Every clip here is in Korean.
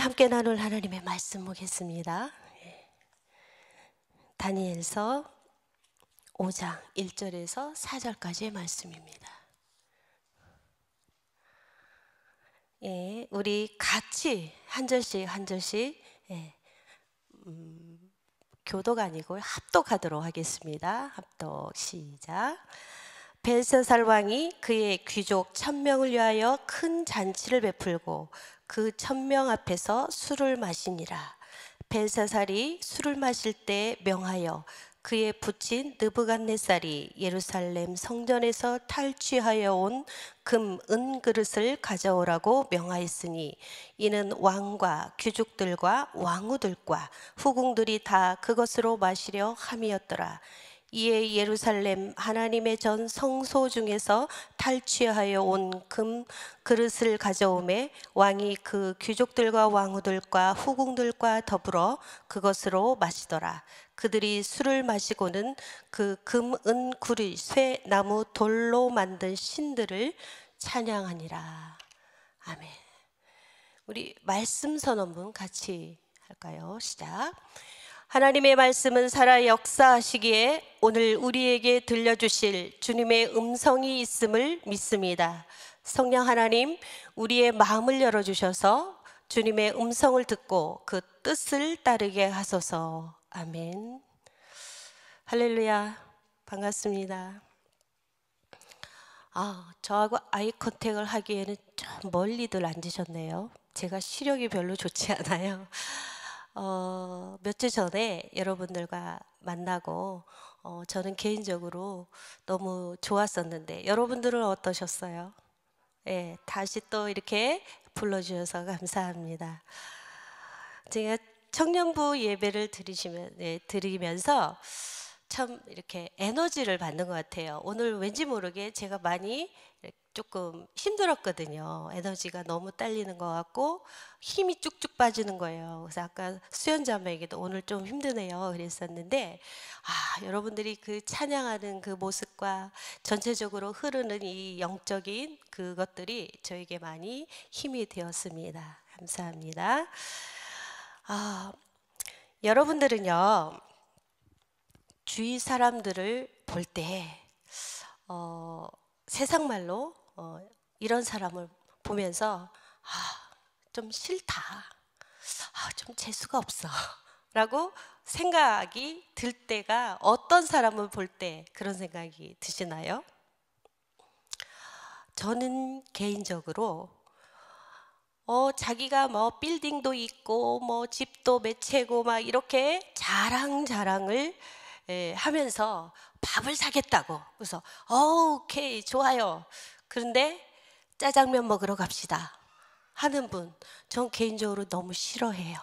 함께 나눌 하나님의 말씀 보겠습니다. 다니엘서 5장 1절에서 4절까지의 말씀입니다. 우리 같이 한 절씩 교도가 아니고 합독하도록 하겠습니다. 합독 시작. 벨사살 왕이 그의 귀족 1000명을 위하여 큰 잔치를 베풀고 그 1000명 앞에서 술을 마시니라. 벨사살이 술을 마실 때 명하여 그의 부친 느부갓네살이 예루살렘 성전에서 탈취하여 온 금, 은 그릇을 가져오라고 명하였으니 이는 왕과 귀족들과 왕후들과 후궁들이 다 그것으로 마시려 함이었더라. 이에 예루살렘 하나님의 전 성소 중에서 탈취하여 온 금 그릇을 가져오매 왕이 그 귀족들과 왕후들과 후궁들과 더불어 그것으로 마시더라. 그들이 술을 마시고는 그 금, 은, 구리, 쇠, 나무, 돌로 만든 신들을 찬양하니라. 아멘. 우리 말씀 선언문 같이 할까요? 시작. 하나님의 말씀은 살아 역사하시기에 오늘 우리에게 들려주실 주님의 음성이 있음을 믿습니다. 성령 하나님, 우리의 마음을 열어주셔서 주님의 음성을 듣고 그 뜻을 따르게 하소서. 아멘. 할렐루야. 반갑습니다. 저하고 아이 컨택을 하기에는 좀 멀리들 앉으셨네요. 제가 시력이 별로 좋지 않아요. 며칠 전에 여러분들과 만나고 저는 개인적으로 너무 좋았었는데 여러분들은 어떠셨어요? 네, 다시 또 이렇게 불러주셔서 감사합니다. 제가 청년부 예배를 드리면서 참 이렇게 에너지를 받는 것 같아요. 오늘 왠지 모르게 제가 많이 조금 힘들었거든요. 에너지가 너무 딸리는 것 같고 힘이 쭉쭉 빠지는 거예요. 그래서 아까 수연자매에게도 오늘 좀 힘드네요 그랬었는데 여러분들이 그 찬양하는 그 모습과 전체적으로 흐르는 이 영적인 그것들이 저에게 많이 힘이 되었습니다. 감사합니다. 여러분들은요, 주위 사람들을 볼 때 세상 말로 이런 사람을 보면서 좀 싫다, 좀 재수가 없어 라고 생각이 들 때가 어떤 사람을 볼 때 그런 생각이 드시나요? 저는 개인적으로 자기가 뭐 빌딩도 있고 뭐 집도 몇 채고 막 이렇게 자랑을 하면서 밥을 사겠다고. 그래서 오케이 좋아요. 그런데 짜장면 먹으러 갑시다 하는 분, 전 개인적으로 너무 싫어해요.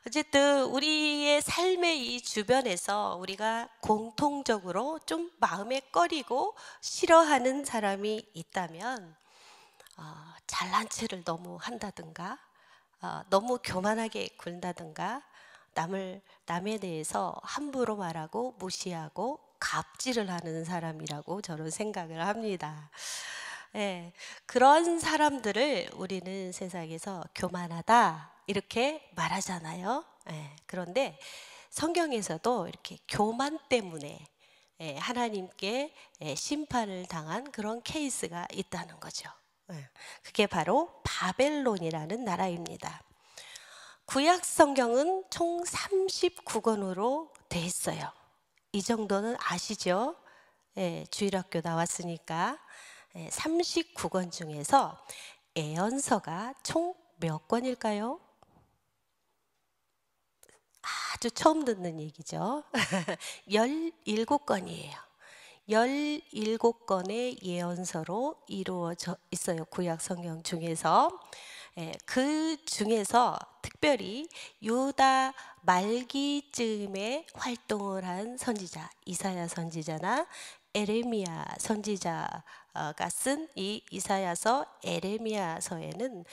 어쨌든 우리의 삶의 이 주변에서 우리가 공통적으로 좀 마음에 꺼리고 싫어하는 사람이 있다면 잘난 체를 너무 한다든가 너무 교만하게 굴다든가 남에 대해서 함부로 말하고 무시하고 갑질을 하는 사람이라고 저는 생각을 합니다. 네, 그런 사람들을 우리는 세상에서 교만하다 이렇게 말하잖아요. 네, 그런데 성경에서도 이렇게 교만 때문에 하나님께 심판을 당한 그런 케이스가 있다는 거죠. 그게 바로 바벨론이라는 나라입니다. 구약 성경은 총 39권으로 돼 있어요. 이 정도는 아시죠? 주일학교 나왔으니까 39권 중에서 예언서가 총 몇 권일까요? 아주 처음 듣는 얘기죠. 17권이에요. 17권의 예언서로 이루어져 있어요. 구약 성경 중에서. 그 중에서 특별히 유다 말기쯤에 활동을 한 선지자, 이사야 선지자나 에레미야 선지자가 쓴 이 이사야서, 에레미야서에는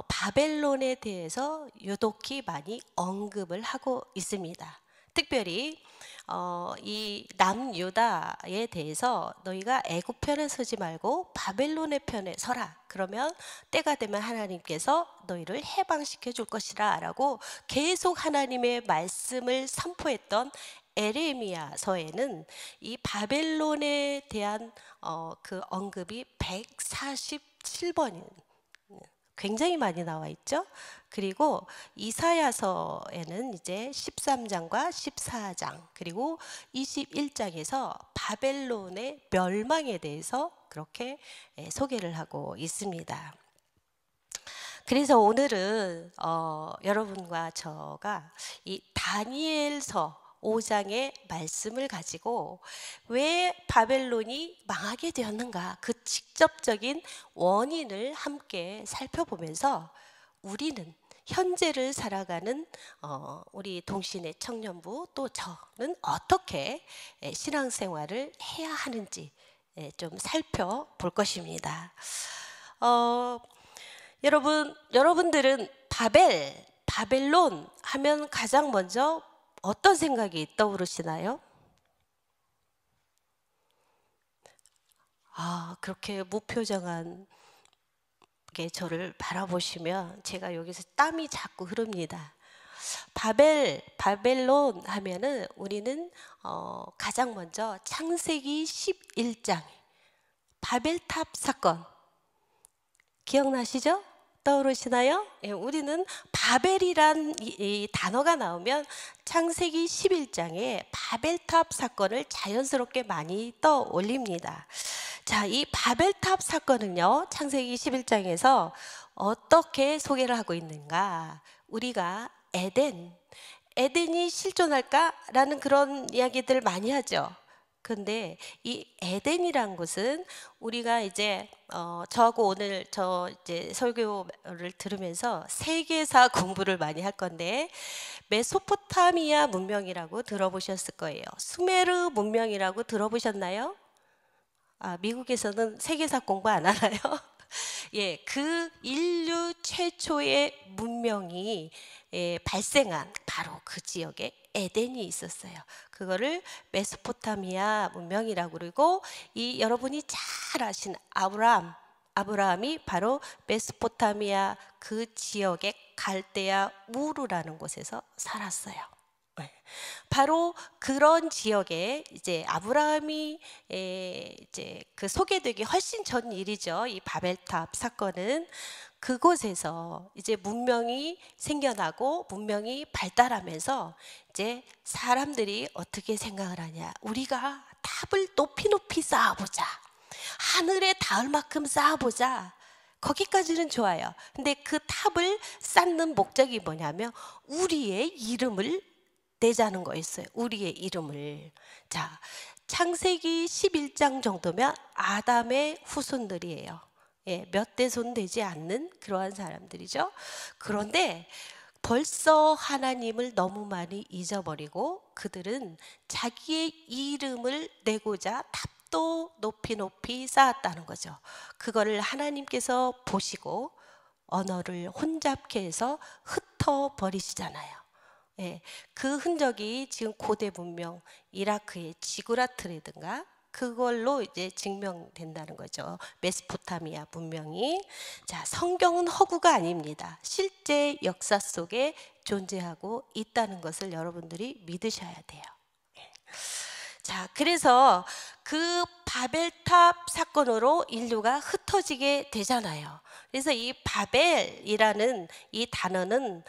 바벨론에 대해서 유독히 많이 언급을 하고 있습니다. 특별히 이 남유다에 대해서 너희가 애굽 편에 서지 말고 바벨론의 편에 서라 그러면 때가 되면 하나님께서 너희를 해방시켜 줄 것이라 라고 계속 하나님의 말씀을 선포했던 에레미야서에는 이 바벨론에 대한 그 언급이 147번 굉장히 많이 나와 있죠. 그리고 이사야서에는 이제 13장과 14장 그리고 21장에서 바벨론의 멸망에 대해서 그렇게 소개를 하고 있습니다. 그래서 오늘은 여러분과 저가 이 다니엘서 5장의 말씀을 가지고 왜 바벨론이 망하게 되었는가 그 직접적인 원인을 함께 살펴보면서 우리는 현재를 살아가는 우리 동신의 청년부 또 저는 어떻게 신앙생활을 해야 하는지 좀 살펴볼 것입니다. 여러분들은 바벨론 하면 가장 먼저 어떤 생각이 떠오르시나요? 그렇게 무표정한 게 저를 바라보시면 제가 여기서 땀이 자꾸 흐릅니다. 바벨론 하면은 우리는 가장 먼저 창세기 11장 바벨탑 사건 기억나시죠? 떠오르시나요? 예, 우리는 바벨이란 이 단어가 나오면 창세기 11장에 바벨탑 사건을 자연스럽게 많이 떠올립니다. 자, 이 바벨탑 사건은요, 창세기 11장에서 어떻게 소개를 하고 있는가? 우리가 에덴이 실존할까라는 그런 이야기들 많이 하죠. 근데 이 에덴이란 곳은 우리가 이제 저하고 오늘 이제 설교를 들으면서 세계사 공부를 많이 할 건데 메소포타미아 문명이라고 들어보셨을 거예요. 수메르 문명이라고 들어보셨나요? 미국에서는 세계사 공부 안 하나요? 예, 그 인류 최초의 문명이 발생한 바로 그 지역에 에덴이 있었어요. 그거를 메소포타미아 문명이라고 그러고 이 여러분이 잘 아시는 아브라함이 바로 메소포타미아 그 지역의 갈대아 우르라는 곳에서 살았어요. 바로 그런 지역에 이제 아브라함이 이제 그 소개되기 훨씬 전 일이죠. 이 바벨탑 사건은 그곳에서 이제 문명이 생겨나고 문명이 발달하면서 이제 사람들이 어떻게 생각을 하냐. 우리가 탑을 높이 쌓아보자. 하늘에 닿을 만큼 쌓아보자. 거기까지는 좋아요. 근데 그 탑을 쌓는 목적이 뭐냐면 우리의 이름을 내자는 거였어요. 우리의 이름을. 자, 창세기 11장 정도면 아담의 후손들이에요. 예, 몇 대 손 되지 않는 그러한 사람들이죠. 그런데 벌써 하나님을 너무 많이 잊어버리고 그들은 자기의 이름을 내고자 탑도 높이 쌓았다는 거죠. 그거를 하나님께서 보시고 언어를 혼잡케 해서 흩어버리시잖아요. 예, 그 흔적이 지금 고대 문명 이라크의 지구라트라든가 그걸로 이제 증명된다는 거죠. 메소포타미아 문명이. 자, 성경은 허구가 아닙니다. 실제 역사 속에 존재하고 있다는 것을 여러분들이 믿으셔야 돼요. 자, 그래서 그 바벨탑 사건으로 인류가 흩어지게 되잖아요. 그래서 이 바벨이라는 이 단어는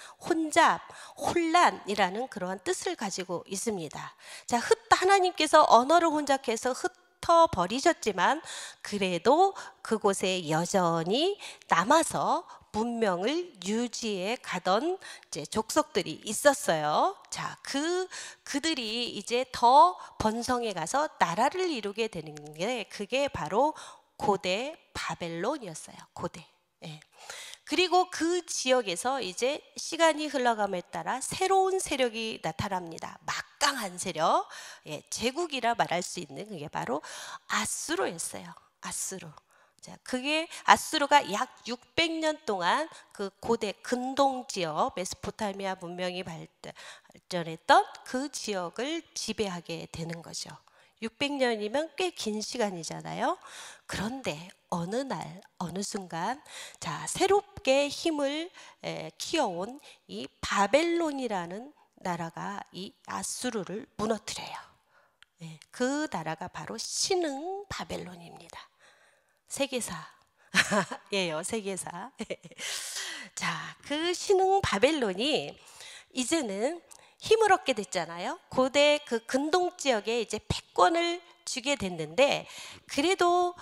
혼란이라는 그러한 뜻을 가지고 있습니다. 자, 하나님께서 언어를 혼잡해서 흩어버리셨지만 그래도 그곳에 여전히 남아서 문명을 유지해 가던 이제 족속들이 있었어요. 자, 그들이 이제 더 번성해 가서 나라를 이루게 되는 게 그게 바로 고대 바벨론이었어요. 고대. 예. 그리고 그 지역에서 이제 시간이 흘러감에 따라 새로운 세력이 나타납니다. 막강한 세력, 예, 제국이라 말할 수 있는 그게 바로 아수르였어요. 아수르. 자, 그게 아수르가 약 600년 동안 그 고대 근동 지역 메소포타미아 문명이 발전했던 그 지역을 지배하게 되는 거죠. 600년이면 꽤 긴 시간이잖아요. 그런데 어느 날 어느 순간 자 새롭게 힘을 키워온 이 바벨론이라는 나라가 이 아수르를 무너뜨려요. 그 나라가 바로 신흥 바벨론입니다. 세계사 예요, 세계사. 자, 그 신흥 바벨론이 이제는 힘을 얻게 됐잖아요. 고대 그 근동 지역에 이제 패권을 주게 됐는데, 그래도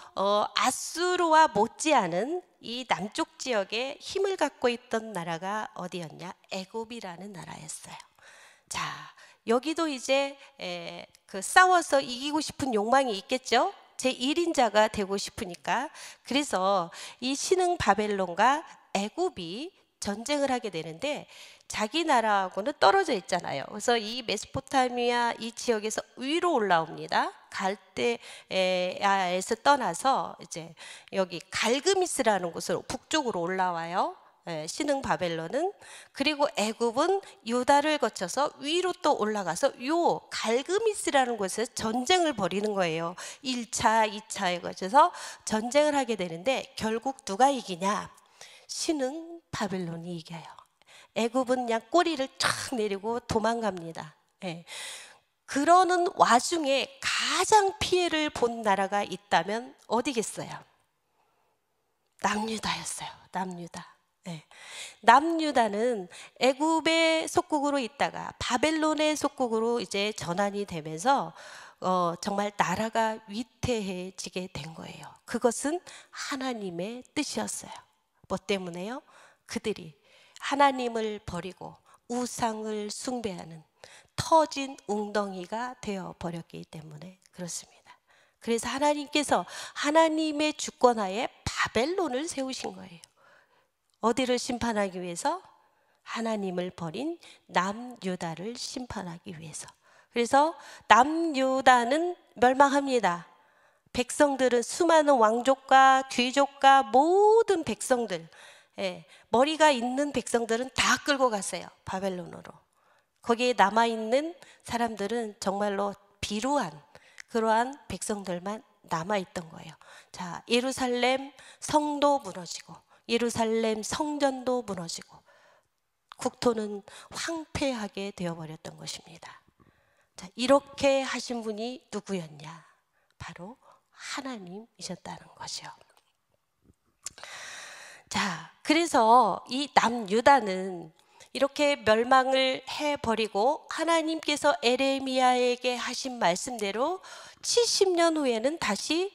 아수르와 못지않은 이 남쪽 지역에 힘을 갖고 있던 나라가 어디였냐? 애굽이라는 나라였어요. 자, 여기도 이제 그 싸워서 이기고 싶은 욕망이 있겠죠. 제 1인자가 되고 싶으니까. 그래서 이 신흥 바벨론과 애굽이 전쟁을 하게 되는데, 자기 나라하고는 떨어져 있잖아요. 그래서 이 메소포타미아 이 지역에서 위로 올라옵니다. 갈대아에서 떠나서 이제 여기 갈그미스라는 곳으로 북쪽으로 올라와요. 신흥 바벨론은. 그리고 애굽은 유다를 거쳐서 위로 또 올라가서 요 갈그미스라는 곳에서 전쟁을 벌이는 거예요. 1차, 2차에 거쳐서 전쟁을 하게 되는데, 결국 누가 이기냐? 신흥 바벨론이 이겨요. 애굽은 그냥 꼬리를 쫙 내리고 도망갑니다. 그러는 와중에 가장 피해를 본 나라가 있다면 어디겠어요? 남유다였어요. 남유다. 남유다는 애굽의 속국으로 있다가 바벨론의 속국으로 이제 전환이 되면서 정말 나라가 위태해지게 된 거예요. 그것은 하나님의 뜻이었어요. 뭐 때문에요? 그들이 하나님을 버리고 우상을 숭배하는 터진 웅덩이가 되어 버렸기 때문에 그렇습니다. 그래서 하나님께서 하나님의 주권하에 바벨론을 세우신 거예요. 어디를 심판하기 위해서? 하나님을 버린 남유다를 심판하기 위해서. 그래서 남유다는 멸망합니다. 백성들은 수많은 왕족과 귀족과 모든 백성들, 머리가 있는 백성들은 다 끌고 갔어요. 바벨론으로. 거기에 남아있는 사람들은 정말로 비루한 그러한 백성들만 남아있던 거예요. 자, 예루살렘 성도 무너지고 예루살렘 성전도 무너지고 국토는 황폐하게 되어버렸던 것입니다. 자, 이렇게 하신 분이 누구였냐? 바로 하나님이셨다는 것이요. 자, 그래서 이 남유다는 이렇게 멸망을 해버리고 하나님께서 에레미야에게 하신 말씀대로 70년 후에는 다시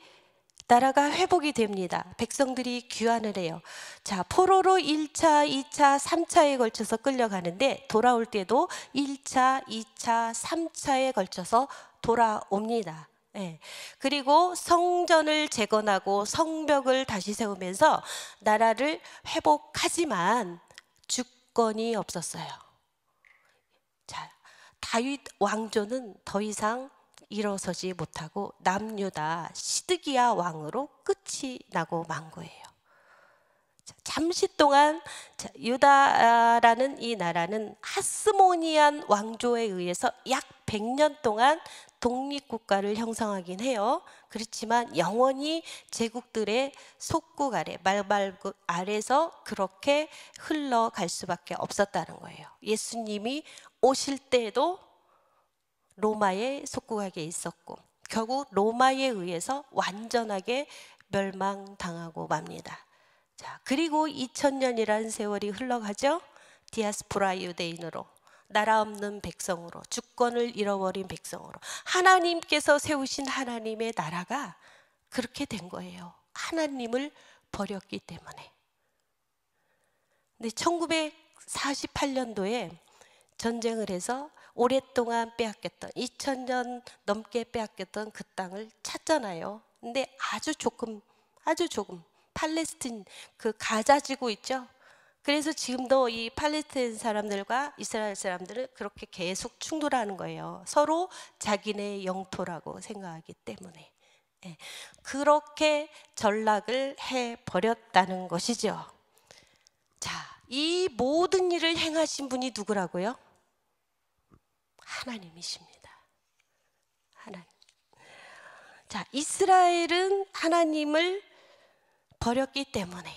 나라가 회복이 됩니다. 백성들이 귀환을 해요. 자, 포로로 1차, 2차, 3차에 걸쳐서 끌려가는데 돌아올 때도 1차, 2차, 3차에 걸쳐서 돌아옵니다. 그리고 성전을 재건하고 성벽을 다시 세우면서 나라를 회복하지만 주권이 없었어요. 자, 다윗 왕조는 더 이상 일어서지 못하고 남유다 시드기야 왕으로 끝이 나고 만 거예요. 잠시 동안 유다라는 이 나라는 하스모니안 왕조에 의해서 약 100년 동안 독립국가를 형성하긴 해요. 그렇지만 영원히 제국들의 속국 아래, 말발굽 아래서 그렇게 흘러갈 수밖에 없었다는 거예요. 예수님이 오실 때에도 로마의 속국하게 있었고 결국 로마에 의해서 완전하게 멸망당하고 맙니다. 자, 그리고 2000년이라는 세월이 흘러가죠. 디아스포라 유대인으로, 나라 없는 백성으로, 주권을 잃어버린 백성으로 하나님께서 세우신 하나님의 나라가 그렇게 된 거예요. 하나님을 버렸기 때문에. 근데 1948년도에 전쟁을 해서 오랫동안 빼앗겼던 2000년 넘게 빼앗겼던 그 땅을 찾잖아요. 근데 아주 조금 팔레스틴 그 가자 지구 있죠. 그래서 지금도 이 팔레스타인 사람들과 이스라엘 사람들은 그렇게 계속 충돌하는 거예요. 서로 자기네 영토라고 생각하기 때문에. 그렇게 전락을 해버렸다는 것이죠. 자, 이 모든 일을 행하신 분이 누구라고요? 하나님이십니다. 하나님. 자, 이스라엘은 하나님을 버렸기 때문에,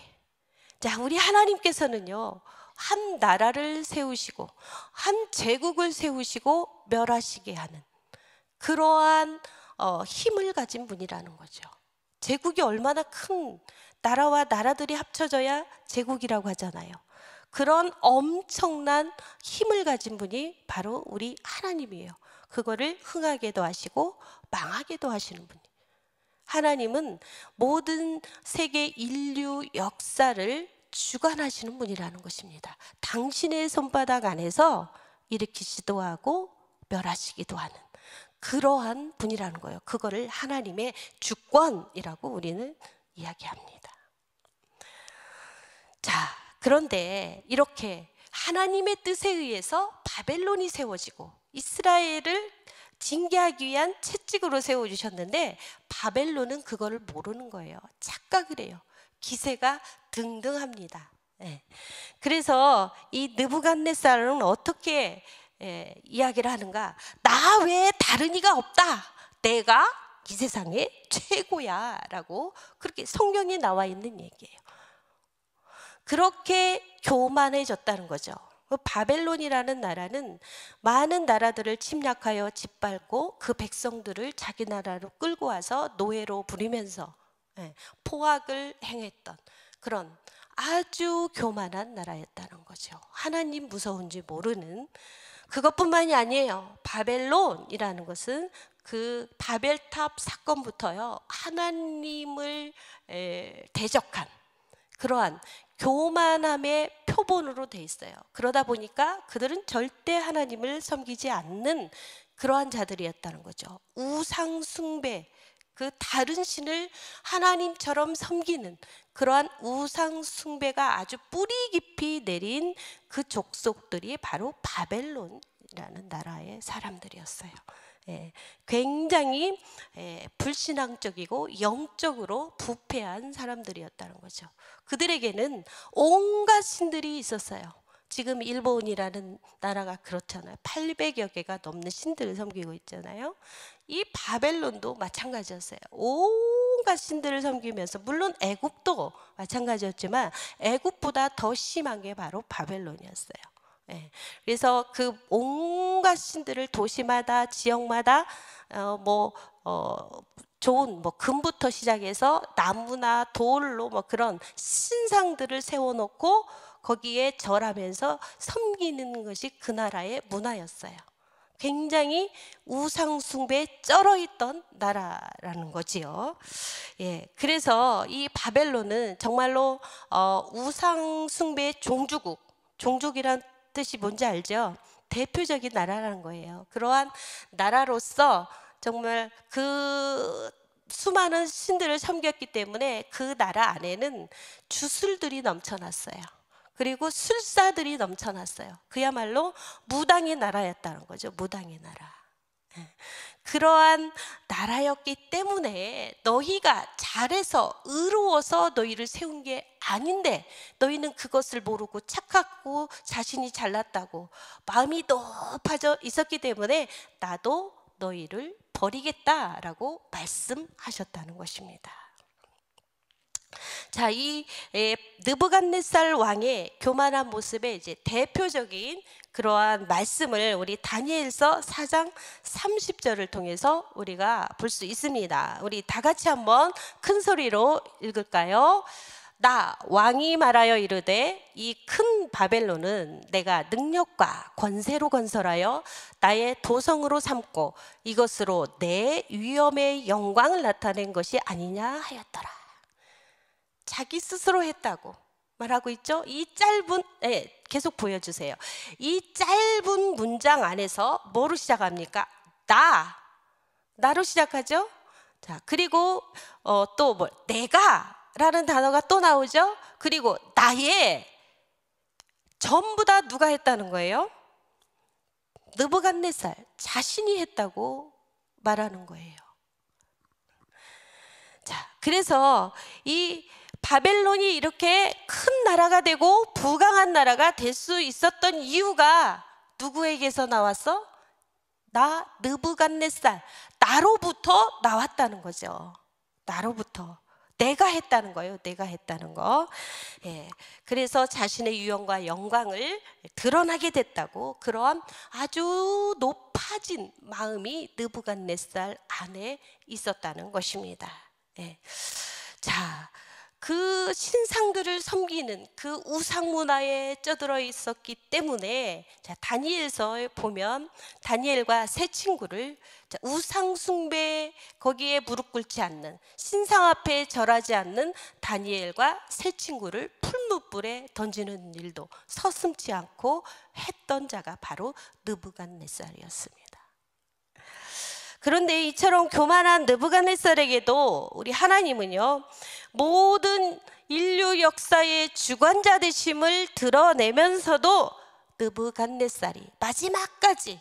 자, 우리 하나님께서는요, 한 나라를 세우시고 한 제국을 세우시고 멸하시게 하는 그러한 힘을 가진 분이라는 거죠. 제국이 얼마나 큰 나라와 나라들이 합쳐져야 제국이라고 하잖아요. 그런 엄청난 힘을 가진 분이 바로 우리 하나님이에요. 그거를 흥하게도 하시고 망하게도 하시는 분이. 하나님은 모든 세계 인류 역사를 주관하시는 분이라는 것입니다. 당신의 손바닥 안에서 일으키시기도 하고 멸하시기도 하는 그러한 분이라는 거예요. 그거를 하나님의 주권이라고 우리는 이야기합니다. 자, 그런데 이렇게 하나님의 뜻에 의해서 바벨론이 세워지고 이스라엘을 징계하기 위한 채찍으로 세워주셨는데 바벨론은 그거를 모르는 거예요. 착각을 해요. 기세가 등등합니다. 네. 그래서 이 느부갓네살은 어떻게 이야기를 하는가? 나 외에 다른 이가 없다. 내가 이 세상의 최고야 라고 그렇게 성경에 나와 있는 얘기예요. 그렇게 교만해졌다는 거죠. 바벨론이라는 나라는 많은 나라들을 침략하여 짓밟고 그 백성들을 자기 나라로 끌고 와서 노예로 부리면서 포악을 행했던 그런 아주 교만한 나라였다는 거죠. 하나님 무서운지 모르는. 그것뿐만이 아니에요. 바벨론이라는 것은 그 바벨탑 사건부터요, 하나님을 대적한 그러한 교만함의 표본으로 돼 있어요. 그러다 보니까 그들은 절대 하나님을 섬기지 않는 그러한 자들이었다는 거죠. 우상 숭배, 그 다른 신을 하나님처럼 섬기는 그러한 우상 숭배가 아주 뿌리 깊이 내린 그 족속들이 바로 바벨론이라는 나라의 사람들이었어요. 굉장히 불신앙적이고 영적으로 부패한 사람들이었다는 거죠. 그들에게는 온갖 신들이 있었어요. 지금 일본이라는 나라가 그렇잖아요. 800여 개가 넘는 신들을 섬기고 있잖아요. 이 바벨론도 마찬가지였어요. 온갖 신들을 섬기면서, 물론 애굽도 마찬가지였지만 애굽보다 더 심한 게 바로 바벨론이었어요. 그래서 그 온갖 신들을 도시마다 지역마다 좋은 금부터 시작해서 나무나 돌로 그런 신상들을 세워놓고 거기에 절하면서 섬기는 것이 그 나라의 문화였어요. 굉장히 우상 숭배에 쩔어 있던 나라라는 거지요. 그래서 이 바벨론은 정말로 우상 숭배의 종주국, 종족이란 뜻이 뭔지 알죠? 대표적인 나라라는 거예요. 그러한 나라로서 정말 그 수많은 신들을 섬겼기 때문에 그 나라 안에는 주술들이 넘쳐났어요. 그리고 술사들이 넘쳐났어요. 그야말로 무당의 나라였다는 거죠. 무당의 나라. 그러한 나라였기 때문에 너희가 잘해서 의로워서 너희를 세운 게 아닌데 너희는 그것을 모르고 착하고 자신이 잘났다고 마음이 높아져 있었기 때문에 나도 너희를 버리겠다라고 말씀하셨다는 것입니다. 자, 이 느부갓네살 왕의 교만한 모습의 이제 대표적인 그러한 말씀을 우리 다니엘서 4장 30절을 통해서 우리가 볼 수 있습니다. 우리 다 같이 한번 큰 소리로 읽을까요? 나 왕이 말하여 이르되 이 큰 바벨론은 내가 능력과 권세로 건설하여 나의 도성으로 삼고 이것으로 내 위엄의 영광을 나타낸 것이 아니냐 하였더라. 자기 스스로 했다고 말하고 있죠. 이 짧은, 계속 보여주세요. 이 짧은 문장 안에서 뭐로 시작합니까? 나로 시작하죠. 자, 그리고 또 내가 라는 단어가 또 나오죠. 그리고 나의, 전부 다 누가 했다는 거예요? 느부갓네살 자신이 했다고 말하는 거예요. 자, 그래서 이 바벨론이 이렇게 큰 나라가 되고 부강한 나라가 될 수 있었던 이유가 누구에게서 나왔어? 나 느부갓네살, 나로부터 나왔다는 거죠. 나로부터. 내가 했다는 거예요. 내가 했다는 거. 예, 그래서 자신의 유형과 영광을 드러나게 됐다고, 그러한 아주 높아진 마음이 느부갓네살 안에 있었다는 것입니다. 예. 자, 그 신상들을 섬기는 그 우상 문화에 쩌들어 있었기 때문에, 자, 다니엘서에 보면 다니엘과 세 친구를 우상 숭배, 거기에 무릎 꿇지 않는, 신상 앞에 절하지 않는 다니엘과 세 친구를 풀무불에 던지는 일도 서슴지 않고 했던 자가 바로 느부갓네살이었습니다. 그런데 이처럼 교만한 느부갓네살에게도 우리 하나님은요, 모든 인류 역사의 주관자 되심을 드러내면서도 느부갓네살이 마지막까지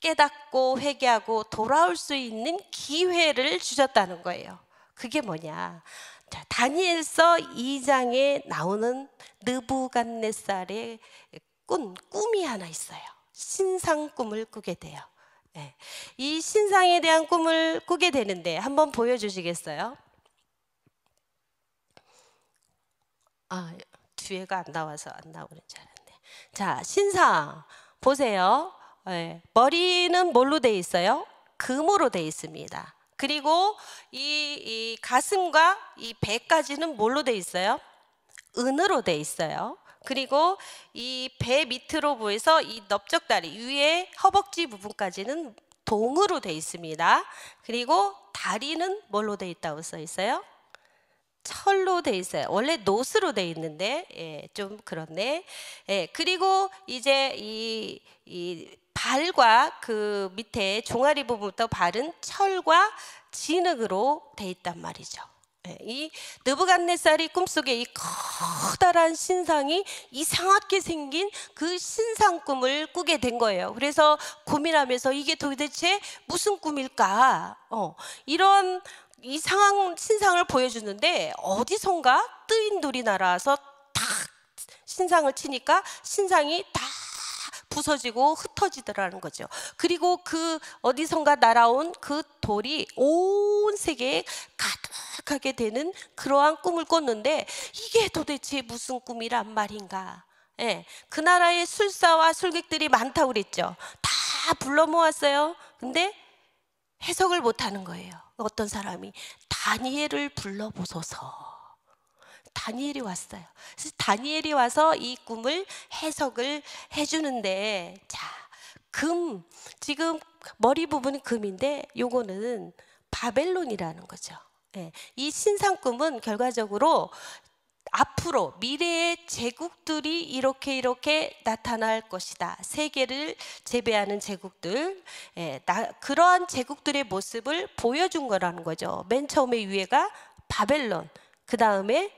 깨닫고 회개하고 돌아올 수 있는 기회를 주셨다는 거예요. 그게 뭐냐? 자, 다니엘서 2장에 나오는 느부갓네살의 꿈이 하나 있어요. 신상 꿈을 꾸게 돼요. 네. 이 신상에 대한 꿈을 꾸게 되는데 한번 보여주시겠어요? 뒤에가 안 나와서 안 나오는 줄 알았네. 자, 신상 보세요. 네. 머리는 뭘로 돼 있어요? 금으로 돼 있습니다. 그리고 이 가슴과 이 배까지는 뭘로 돼 있어요? 은으로 돼 있어요. 그리고 이 배 밑으로 보여서 이 넓적다리 위에 허벅지 부분까지는 동으로 돼 있습니다. 그리고 다리는 뭘로 돼 있다고 써 있어요? 철로 돼 있어요. 원래 노스로 돼 있는데, 예, 좀 그렇네. 예, 그리고 이제 이 발과 그 밑에 종아리 부분부터 발은 철과 진흙으로 돼 있단 말이죠. 이 느부갓네살이 꿈속에 이 커다란 신상이 이상하게 생긴 그 신상 꿈을 꾸게 된 거예요. 그래서 고민하면서 이게 도대체 무슨 꿈일까? 이런 이상한 신상을 보여주는데 어디선가 뜨인돌이 날아와서 탁 신상을 치니까 신상이 다 부서지고 흩어지더라는 거죠. 그리고 그 어디선가 날아온 그 돌이 온 세계에 가득하게 되는 그러한 꿈을 꿨는데, 이게 도대체 무슨 꿈이란 말인가? 예, 그 나라에 술사와 술객들이 많다고 그랬죠. 다 불러 모았어요. 근데 해석을 못하는 거예요. 어떤 사람이 다니엘을 불러보소서. 다니엘이 왔어요. 그래서 다니엘이 와서 이 꿈을 해석을 해주는데, 자, 지금 머리 부분은 금인데 요거는 바벨론이라는 거죠. 예, 이 신상 꿈은 결과적으로 앞으로 미래의 제국들이 이렇게 나타날 것이다. 세계를 제배하는 제국들, 그러한 제국들의 모습을 보여준 거라는 거죠. 맨 처음에 위에가 바벨론, 그 다음에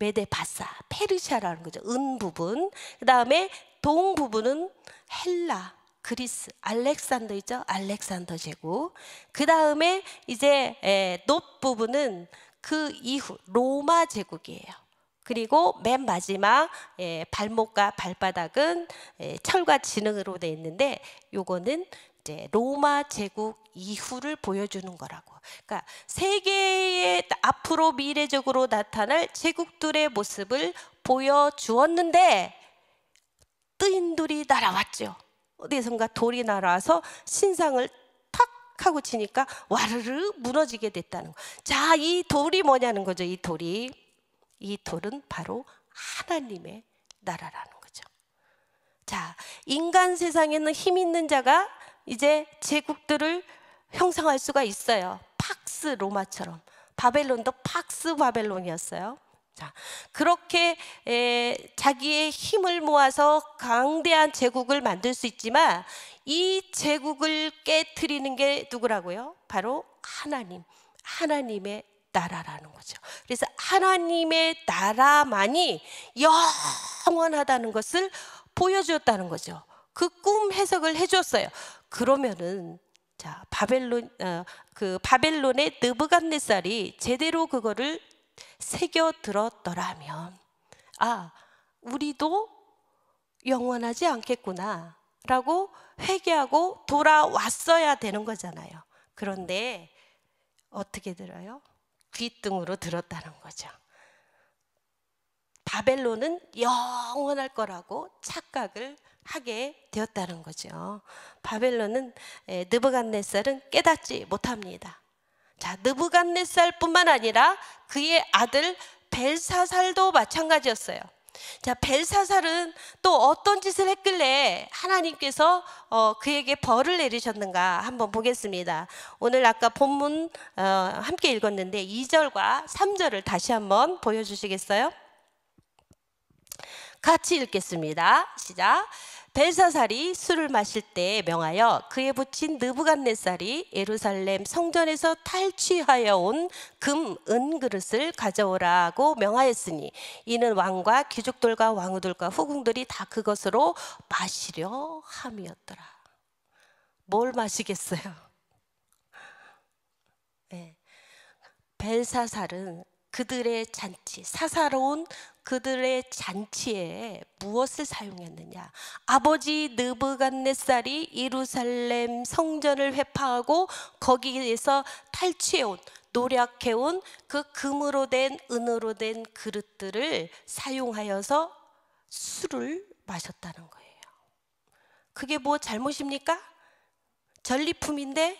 메데바사, 페르시아라는 거죠. 은 부분. 그 다음에 동 부분은 헬라, 그리스, 알렉산더 있죠. 알렉산더 제국. 그 다음에 이제 높 부분은 그 이후 로마 제국이에요. 그리고 맨 마지막 발목과 발바닥은 철과 진흙으로 되어 있는데, 요거는 이제 로마 제국 이후를 보여주는 거라고. 그러니까 세계의 앞으로 미래적으로 나타날 제국들의 모습을 보여주었는데, 뜨인 돌이 날아왔죠. 어디선가 돌이 날아와서 신상을 탁 하고 치니까 와르르 무너지게 됐다는 거. 자, 이 돌이 뭐냐는 거죠. 이 돌은 바로 하나님의 나라라는 거죠. 자, 인간 세상에는 힘 있는 자가 이제 제국들을 형성할 수가 있어요. 팍스 로마처럼. 바벨론도 팍스 바벨론이었어요. 자, 그렇게 자기의 힘을 모아서 강대한 제국을 만들 수 있지만, 이 제국을 깨트리는 게 누구라고요? 바로 하나님의 나라라는 거죠. 그래서 하나님의 나라만이 영원하다는 것을 보여주었다는 거죠. 그 꿈 해석을 해줬어요. 그러면은 자, 바벨론의 느부갓네살이 제대로 그거를 새겨 들었더라면, 우리도 영원하지 않겠구나 라고 회개하고 돌아왔어야 되는 거잖아요. 그런데 어떻게 들어요? 귓등으로 들었다는 거죠. 바벨론은 영원할 거라고 착각을 하게 되었다는 거죠. 바벨론은 느부갓네살은 깨닫지 못합니다. 자, 느부갓네살뿐만 아니라 그의 아들 벨사살도 마찬가지였어요. 자, 벨사살은 또 어떤 짓을 했길래 하나님께서 그에게 벌을 내리셨는가 한번 보겠습니다. 오늘 아까 본문 함께 읽었는데 2절과 3절을 다시 한번 보여주시겠어요? 같이 읽겠습니다. 시작. 벨사살이 술을 마실 때 명하여 그에 붙인 느부갓네살이 예루살렘 성전에서 탈취하여 온 금, 은 그릇을 가져오라고 명하였으니 이는 왕과 귀족들과 왕후들과 후궁들이 다 그것으로 마시려 함이었더라. 뭘 마시겠어요? 네. 벨사살은 그들의 잔치, 사사로운 그들의 잔치에 무엇을 사용했느냐? 아버지 느부갓네살이 예루살렘 성전을 회파하고 거기에서 탈취해온, 노력해온 그 금으로 된, 은으로 된 그릇들을 사용하여서 술을 마셨다는 거예요. 그게 뭐 잘못입니까? 전리품인데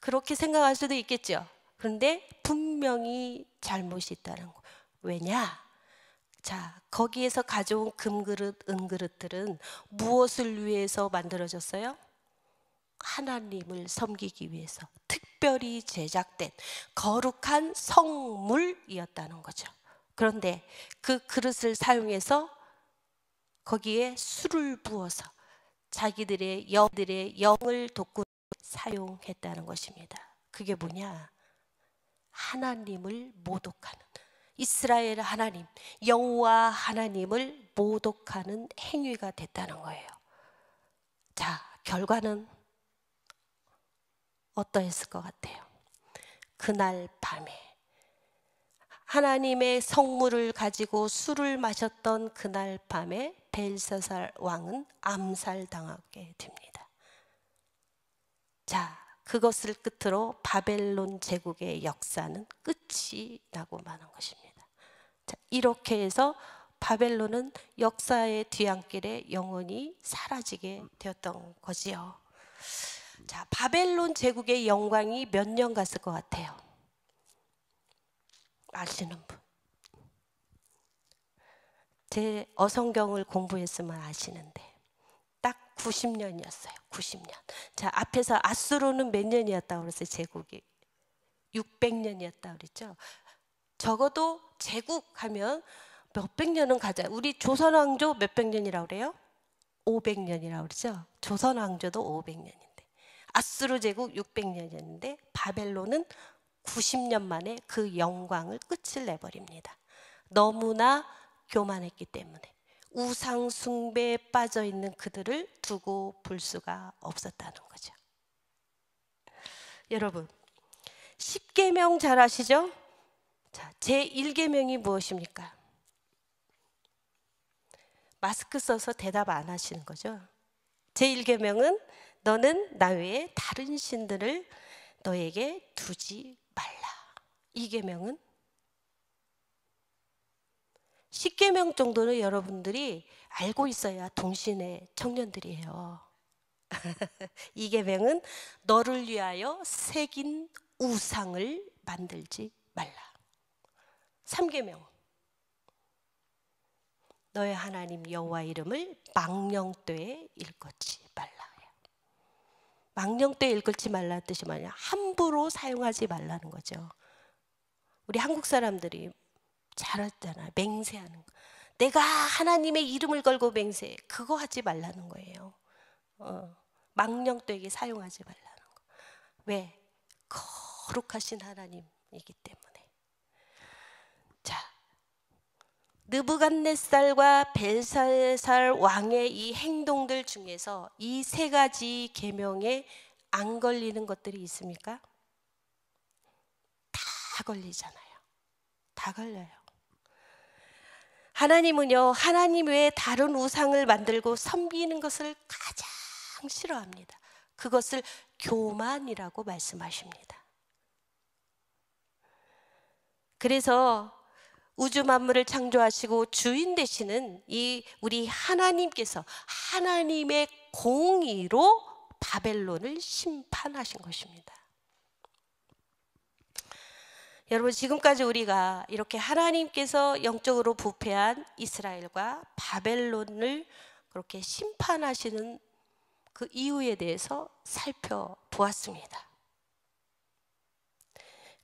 그렇게 생각할 수도 있겠죠. 그런데 분명히 잘못이 있다는 거. 왜냐? 자, 거기에서 가져온 금그릇, 은그릇들은 무엇을 위해서 만들어졌어요? 하나님을 섬기기 위해서 특별히 제작된 거룩한 성물이었다는 거죠. 그런데 그 그릇을 사용해서 거기에 술을 부어서 자기들의 영을 돋구려 사용했다는 것입니다. 그게 뭐냐? 하나님을 모독하는, 이스라엘 하나님, 여호와 하나님을 모독하는 행위가 됐다는 거예요. 자, 결과는 어떠했을 것 같아요? 그날 밤에 하나님의 성물을 가지고 술을 마셨던 그날 밤에 벨사살 왕은 암살당하게 됩니다. 자, 그것을 끝으로 바벨론 제국의 역사는 끝이 나고 마는 것입니다. 자, 이렇게 해서 바벨론은 역사의 뒤안길에 영원히 사라지게 되었던 거지요. 자, 바벨론 제국의 영광이 몇 년 갔을 것 같아요? 아시는 분? 제 어성경을 공부했으면 아시는데 딱 90년이었어요. 90년. 자, 앞에서 아수르는 몇 년이었다고 그랬어요? 제국이 600년이었다고 그랬죠. 적어도 제국하면 몇백 년은 가자. 우리 조선왕조 몇백 년이라고 그래요? 500년이라고 그러죠. 조선왕조도 500년인데 아수르 제국 600년이었는데 바벨론은 90년 만에 그 영광을 끝을 내버립니다. 너무나 교만했기 때문에 우상 숭배에 빠져 있는 그들을 두고 볼 수가 없었다는 거죠. 여러분, 십계명 잘 아시죠? 자, 제1계명이 무엇입니까? 마스크 써서 대답 안 하시는 거죠? 제1계명은 너는 나 외에 다른 신들을 너에게 두지 말라. 2계명은 10계명 정도는 여러분들이 알고 있어야 동신의 청년들이에요. 2계명은 너를 위하여 새긴 우상을 만들지 말라. 3계명 너의 하나님 여호와 이름을 망령되이 일컫지 말라. 망령되이 일컫지 말라는 뜻이 뭐냐? 함부로 사용하지 말라는 거죠. 우리 한국 사람들이 잘하잖아요. 맹세하는 거. 내가 하나님의 이름을 걸고 맹세. 그거 하지 말라는 거예요. 망령되게 사용하지 말라는 거. 왜? 거룩하신 하나님이기 때문에. 자, 느부갓네살과 벨사살 왕의 이 행동들 중에서 이 세 가지 계명에 안 걸리는 것들이 있습니까? 다 걸리잖아요. 다 걸려요. 하나님은요, 하나님 외에 다른 우상을 만들고 섬기는 것을 가장 싫어합니다. 그것을 교만이라고 말씀하십니다. 그래서 우주 만물을 창조하시고 주인 되시는 이 우리 하나님께서 하나님의 공의로 바벨론을 심판하신 것입니다. 여러분, 지금까지 우리가 이렇게 하나님께서 영적으로 부패한 이스라엘과 바벨론을 그렇게 심판하시는 그 이유에 대해서 살펴보았습니다.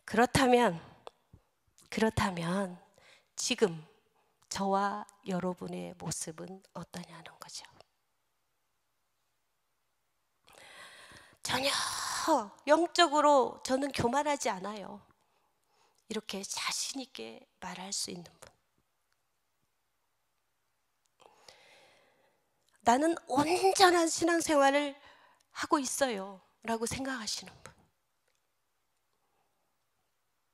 그렇다면 지금 저와 여러분의 모습은 어떠냐는 거죠. 전혀 영적으로 저는 교만하지 않아요. 이렇게 자신 있게 말할 수 있는 분. 나는 온전한 신앙생활을 하고 있어요 라고 생각하시는 분.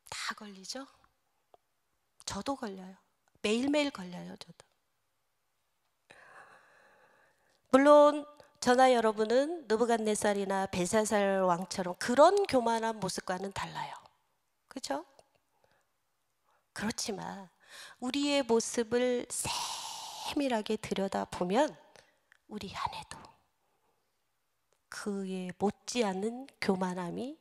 다 걸리죠? 저도 걸려요. 매일매일 걸려요, 저도. 물론 저나 여러분은 느부갓네살이나 벨사살 왕처럼 그런 교만한 모습과는 달라요. 그렇죠? 그렇지만 우리의 모습을 세밀하게 들여다보면 우리 안에도 그에 못지않은 교만함이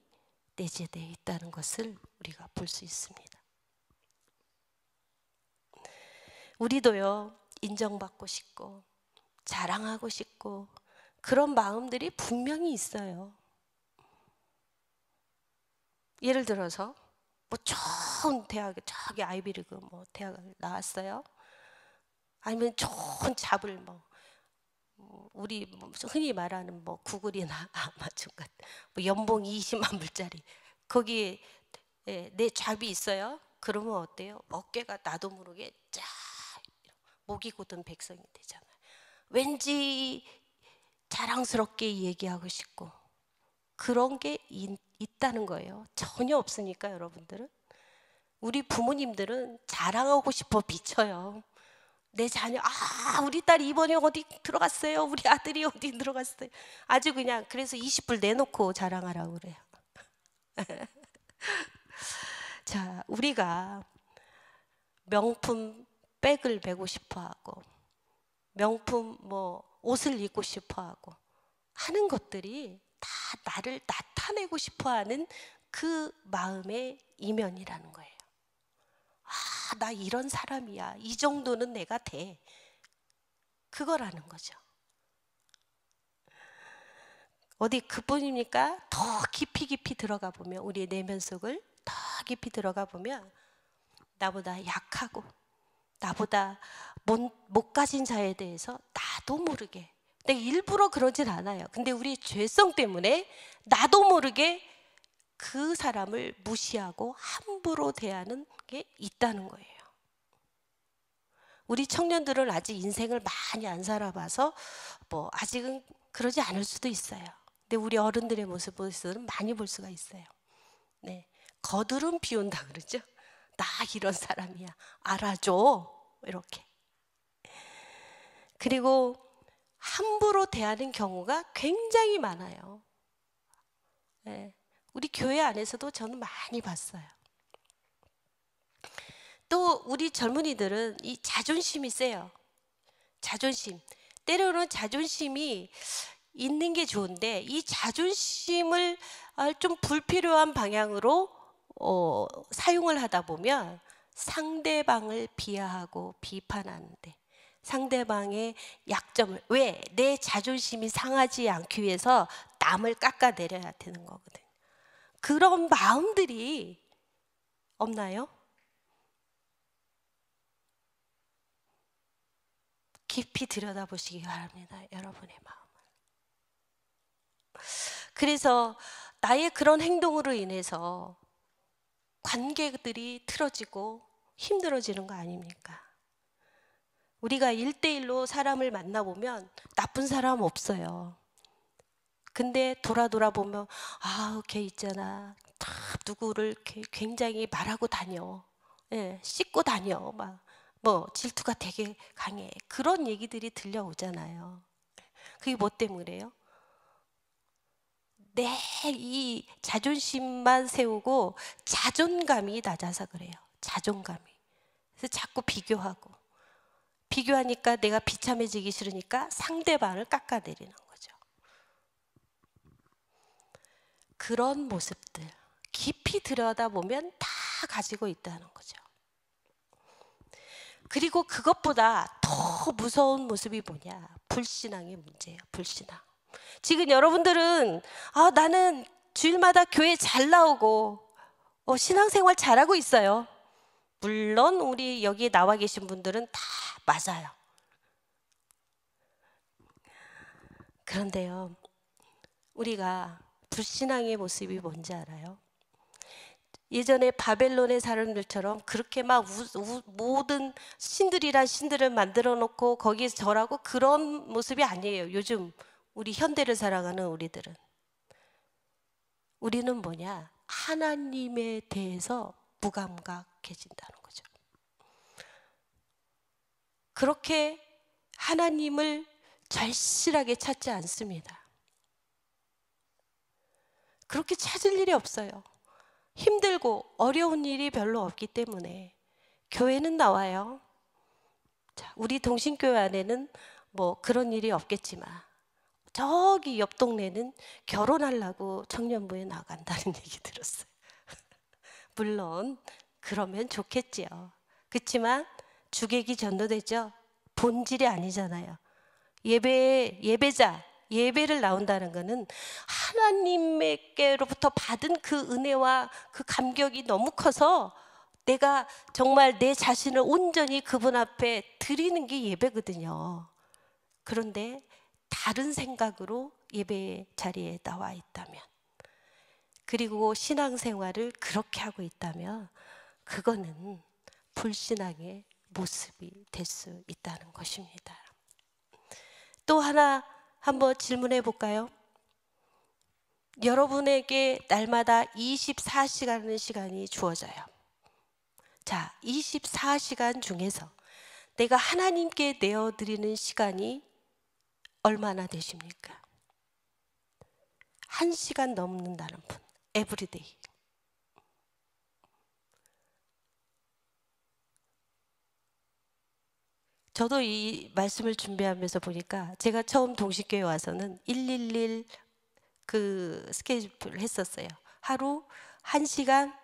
내재되어 있다는 것을 우리가 볼 수 있습니다. 우리도요, 인정받고 싶고 자랑하고 싶고 그런 마음들이 분명히 있어요. 예를 들어서 뭐 좋은 대학에 저기 아이비리그 뭐 대학을 나왔어요. 아니면 좋은 잡을 뭐 우리 뭐 흔히 말하는 뭐 구글이나 아마존 같은 뭐 연봉 20만 불짜리 거기에 내 잡이 있어요. 그러면 어때요? 어깨가 나도 모르게 쫙 목이 곧은 백성이 되잖아요. 왠지 자랑스럽게 얘기하고 싶고 그런 게 있다는 거예요. 전혀 없으니까 여러분들은. 우리 부모님들은 자랑하고 싶어 미쳐요. 내 자녀, 우리 딸이 이번에 어디 들어갔어요. 우리 아들이 어디 들어갔어요. 아주 그냥 그래서 20불 내놓고 자랑하라고 그래요. 자, 우리가 명품 백을 메고 싶어하고 명품 뭐 옷을 입고 싶어하고 하는 것들이 다 나를 나타내고 싶어하는 그 마음의 이면이라는 거예요. 나 이런 사람이야. 이 정도는 내가 돼. 그거라는 거죠. 어디 그뿐입니까? 더 깊이 들어가 보면 우리의 내면 속을 더 깊이 들어가 보면 나보다 약하고 나보다 못 가진 자에 대해서 나도 모르게 내가 일부러 그러진 않아요. 근데 우리 죄성 때문에 나도 모르게 그 사람을 무시하고 함부로 대하는 게 있다는 거예요. 우리 청년들은 아직 인생을 많이 안 살아봐서 뭐 아직은 그러지 않을 수도 있어요. 근데 우리 어른들의 모습은 많이 볼 수가 있어요. 네, 거드름 피운다 그러죠. 나 이런 사람이야. 알아줘. 이렇게. 그리고 함부로 대하는 경우가 굉장히 많아요. 네, 우리 교회 안에서도 저는 많이 봤어요. 또 우리 젊은이들은 이 자존심이 세요. 자존심. 때로는 자존심이 있는 게 좋은데 이 자존심을 좀 불필요한 방향으로 사용을 하다 보면 상대방을 비하하고 비판하는데 상대방의 약점을 왜? 내 자존심이 상하지 않기 위해서 남을 깎아내려야 되는 거거든요. 그런 마음들이 없나요? 깊이 들여다보시기 바랍니다. 여러분의 마음을. 그래서 나의 그런 행동으로 인해서 관계들이 틀어지고 힘들어지는 거 아닙니까? 우리가 1대1로 사람을 만나보면 나쁜 사람 없어요. 근데 돌아보면 걔 있잖아. 다 누구를 굉장히 말하고 다녀. 예, 씻고 다녀. 막 뭐 질투가 되게 강해. 그런 얘기들이 들려오잖아요. 그게 뭐 때문에요? 내 이 자존심만 세우고 자존감이 낮아서 그래요. 자존감이. 그래서 자꾸 비교하니까 내가 비참해지기 싫으니까 상대방을 깎아내리는 거죠. 그런 모습들 깊이 들여다보면 다 가지고 있다는 거죠. 그리고 그것보다 더 무서운 모습이 뭐냐? 불신앙의 문제예요. 불신앙. 지금 여러분들은 나는 주일마다 교회 잘 나오고 신앙생활 잘하고 있어요. 물론 우리 여기 나와 계신 분들은 다 맞아요. 그런데요, 우리가 불신앙의 모습이 뭔지 알아요? 예전에 바벨론의 사람들처럼 그렇게 막 모든 신들이란 신들을 만들어 놓고 거기에서 절하고 그런 모습이 아니에요. 요즘 우리 현대를 살아가는 우리는 뭐냐? 하나님에 대해서 무감각해진다는 거죠. 그렇게 하나님을 절실하게 찾지 않습니다. 그렇게 찾을 일이 없어요. 힘들고 어려운 일이 별로 없기 때문에 교회는 나와요. 자, 우리 동신교회 안에는 뭐 그런 일이 없겠지만 저기 옆 동네는 결혼하려고 청년부에 나간다는 얘기 들었어요. 물론 그러면 좋겠지요. 그렇지만 주객이 전도되죠. 본질이 아니잖아요. 예배를 나온다는 것은 하나님께로부터 받은 그 은혜와 그 감격이 너무 커서 내가 정말 내 자신을 온전히 그분 앞에 드리는 게 예배거든요. 그런데 다른 생각으로 예배 자리에 나와 있다면, 그리고 신앙생활을 그렇게 하고 있다면 그거는 불신앙의 모습이 될 수 있다는 것입니다. 또 하나 한번 질문해 볼까요? 여러분에게 날마다 24시간의 시간이 주어져요. 자, 24시간 중에서 내가 하나님께 내어드리는 시간이 얼마나 되십니까? 1시간 넘는다는 분, 에브리데이. 저도 이 말씀을 준비하면서 보니까 제가 처음 동식교회 와서는 111 그 스케줄을 했었어요. 하루 1시간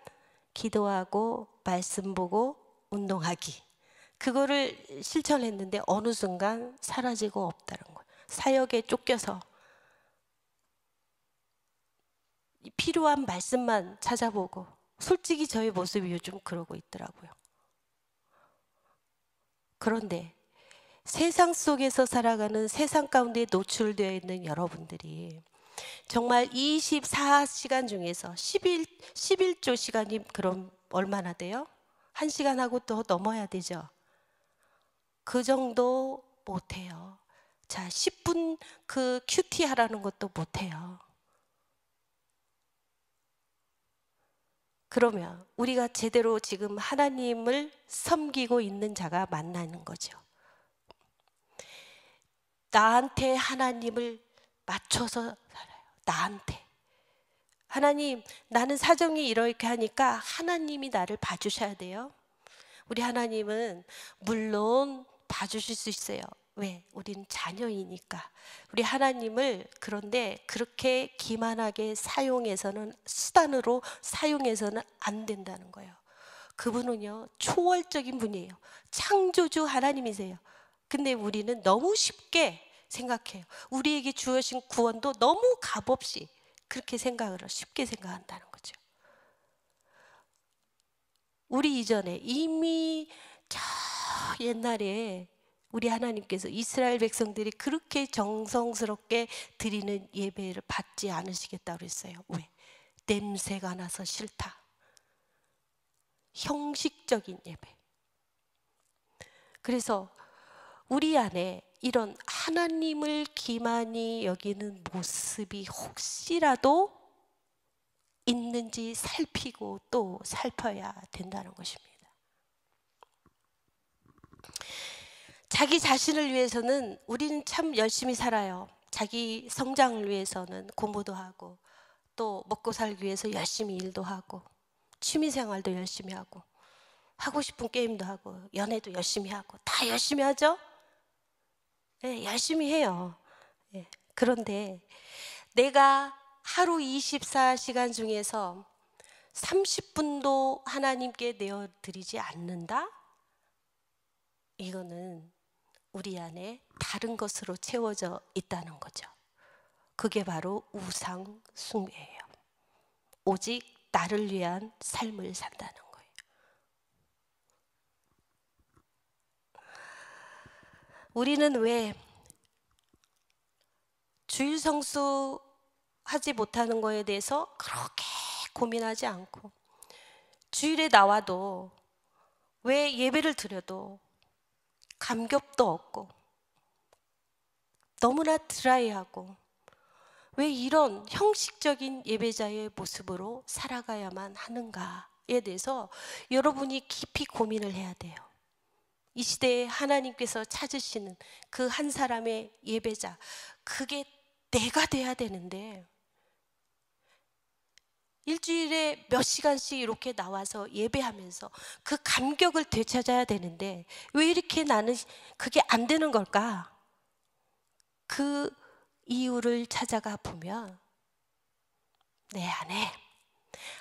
기도하고 말씀 보고 운동하기. 그거를 실천했는데 어느 순간 사라지고 없다는 거예요. 사역에 쫓겨서 필요한 말씀만 찾아보고, 솔직히 저의 모습이 요즘 그러고 있더라고요. 그런데 세상 속에서 살아가는, 세상 가운데 노출되어 있는 여러분들이 정말 24시간 중에서 11조 시간이 그럼 얼마나 돼요? 1시간하고 또 넘어야 되죠. 그 정도 못해요. 자, 10분 그 큐티 하라는 것도 못해요. 그러면 우리가 제대로 지금 하나님을 섬기고 있는 자가 만나는 거죠. 나한테 하나님을 맞춰서 살아요. 나한테. 하나님, 나는 사정이 이렇게 하니까 하나님이 나를 봐주셔야 돼요. 우리 하나님은 물론 봐주실 수 있어요. 왜? 우리는 자녀이니까. 우리 하나님을 그런데 그렇게 기만하게 사용해서는, 수단으로 사용해서는 안 된다는 거예요. 그분은요, 초월적인 분이에요. 창조주 하나님이세요. 근데 우리는 너무 쉽게 생각해요. 우리에게 주어진 구원도 너무 값없이 그렇게 쉽게 생각한다는 거죠. 우리 이전에 이미 저 옛날에 우리 하나님께서 이스라엘 백성들이 그렇게 정성스럽게 드리는 예배를 받지 않으시겠다고 그랬어요. 왜? 냄새가 나서 싫다. 형식적인 예배. 그래서 우리 안에 이런 하나님을 기만히 여기는 모습이 혹시라도 있는지 살피고 또 살펴야 된다는 것입니다. 자기 자신을 위해서는 우리는 참 열심히 살아요. 자기 성장을 위해서는 공부도 하고 또 먹고 살기 위해서 열심히 일도 하고 취미생활도 열심히 하고 하고 싶은 게임도 하고 연애도 열심히 하고 다 열심히 하죠? 네, 열심히 해요. 네. 그런데 내가 하루 24시간 중에서 30분도 하나님께 내어드리지 않는다? 이거는 우리 안에 다른 것으로 채워져 있다는 거죠. 그게 바로 우상 숭배예요. 오직 나를 위한 삶을 산다는 거예요. 우리는 왜 주일 성수 하지 못하는 거에 대해서 그렇게 고민하지 않고 주일에 나와도 왜 예배를 드려도 감격도 없고 너무나 드라이하고 왜 이런 형식적인 예배자의 모습으로 살아가야만 하는가에 대해서 여러분이 깊이 고민을 해야 돼요. 이 시대에 하나님께서 찾으시는 그 한 사람의 예배자, 그게 내가 돼야 되는데 일주일에 몇 시간씩 이렇게 나와서 예배하면서 그 감격을 되찾아야 되는데 왜 이렇게 나는 그게 안 되는 걸까? 그 이유를 찾아가 보면 내 안에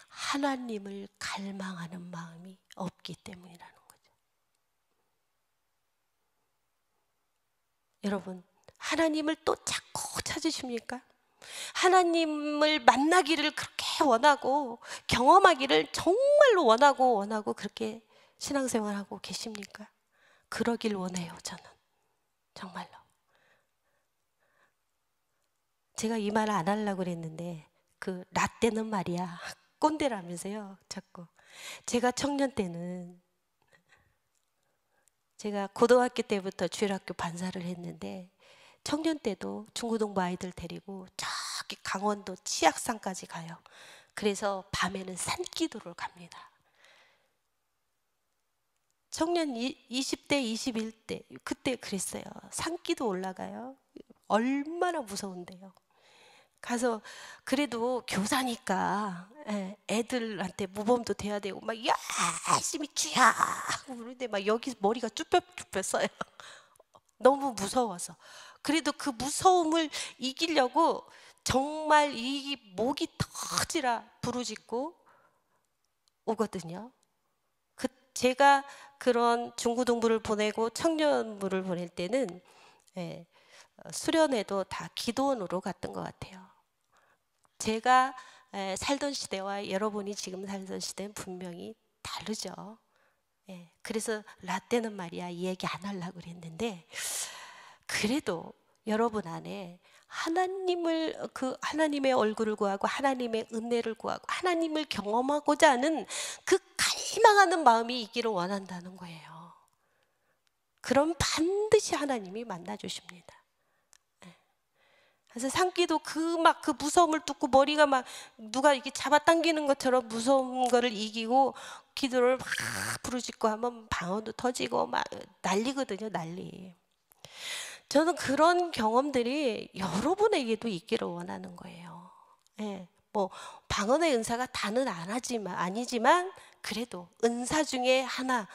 하나님을 갈망하는 마음이 없기 때문이라는 거죠. 여러분, 하나님을 또 자꾸 찾으십니까? 하나님을 만나기를 그렇게 원하고 경험하기를 정말로 원하고 그렇게 신앙생활하고 계십니까? 그러길 원해요, 저는. 정말로. 제가 이 말 안 하려고 그랬는데 그 라떼는 말이야 꼰대라면서요, 자꾸. 제가 청년 때는 제가 고등학교 때부터 주일학교 반사를 했는데 청년 때도 중고등부 아이들 데리고 저기 강원도 치악산까지 가요. 그래서 밤에는 산기도를 갑니다. 청년 20대, 21대 그때 그랬어요. 산기도 올라가요. 얼마나 무서운데요. 가서 그래도 교사니까 애들한테 모범도 돼야 되고 막 열심히 쥐야 그런데 막 여기 머리가 쭈뼛쭈뼛 써요. 너무 무서워서. 그래도 그 무서움을 이기려고 정말 이 목이 터지라 부르짖고 오거든요. 제가 그런 중고등부를 보내고 청년부를 보낼 때는 수련회도 다 기도원으로 갔던 것 같아요. 제가 살던 시대와 여러분이 지금 살던 시대는 분명히 다르죠. 그래서 라떼는 말이야 이 얘기 안 하려고 그랬는데 그래도 여러분 안에 하나님의 얼굴을 구하고 하나님의 은혜를 구하고 하나님을 경험하고자 하는 그 갈망하는 마음이 있기를 원한다는 거예요. 그럼 반드시 하나님이 만나 주십니다. 그래서 산기도 그 무서움을 뚫고 머리가 막 누가 이렇게 잡아당기는 것처럼 무서운 거를 이기고 기도를 막 부르짖고 하면 방언도 터지고 막 난리거든요, 난리. 저는 그런 경험들이 여러분에게도 있기를 원하는 거예요. 뭐 방언의 은사가 다는 아니지만 그래도 은사 중에 하나,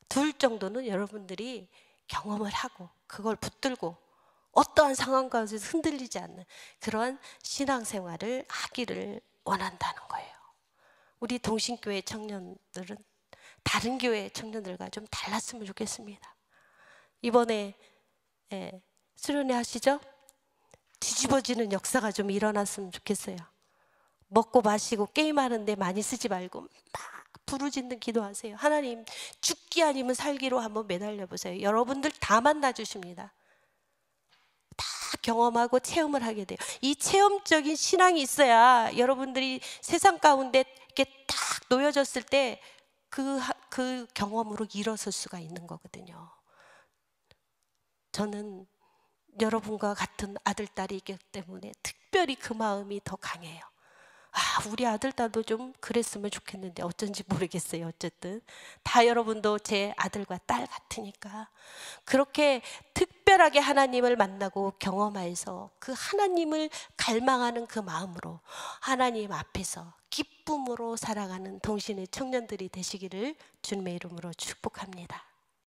둘 정도는 여러분들이 경험을 하고 그걸 붙들고 어떠한 상황 가운데서 흔들리지 않는 그런 신앙생활을 하기를 원한다는 거예요. 우리 동신교회 청년들은 다른 교회 청년들과 좀 달랐으면 좋겠습니다. 이번에 수련회 하시죠? 뒤집어지는 역사가 좀 일어났으면 좋겠어요. 먹고 마시고 게임하는데 많이 쓰지 말고 막 부르짖는 기도하세요. 하나님 죽기 아니면 살기로 한번 매달려 보세요. 여러분들 다 만나 주십니다. 다 경험하고 체험을 하게 돼요. 이 체험적인 신앙이 있어야 여러분들이 세상 가운데 이렇게 딱 놓여졌을 때 그 경험으로 일어설 수가 있는 거거든요. 저는 여러분과 같은 아들, 딸이기 때문에 특별히 그 마음이 더 강해요. 우리 아들, 딸도 좀 그랬으면 좋겠는데 어쩐지 모르겠어요. 어쨌든 다 여러분도 제 아들과 딸 같으니까 그렇게 특별한 특별하게 하나님을 만나고 경험하여서 그 하나님을 갈망하는 그 마음으로 하나님 앞에서 기쁨으로 살아가는 동신의 청년들이 되시기를 주님의 이름으로 축복합니다.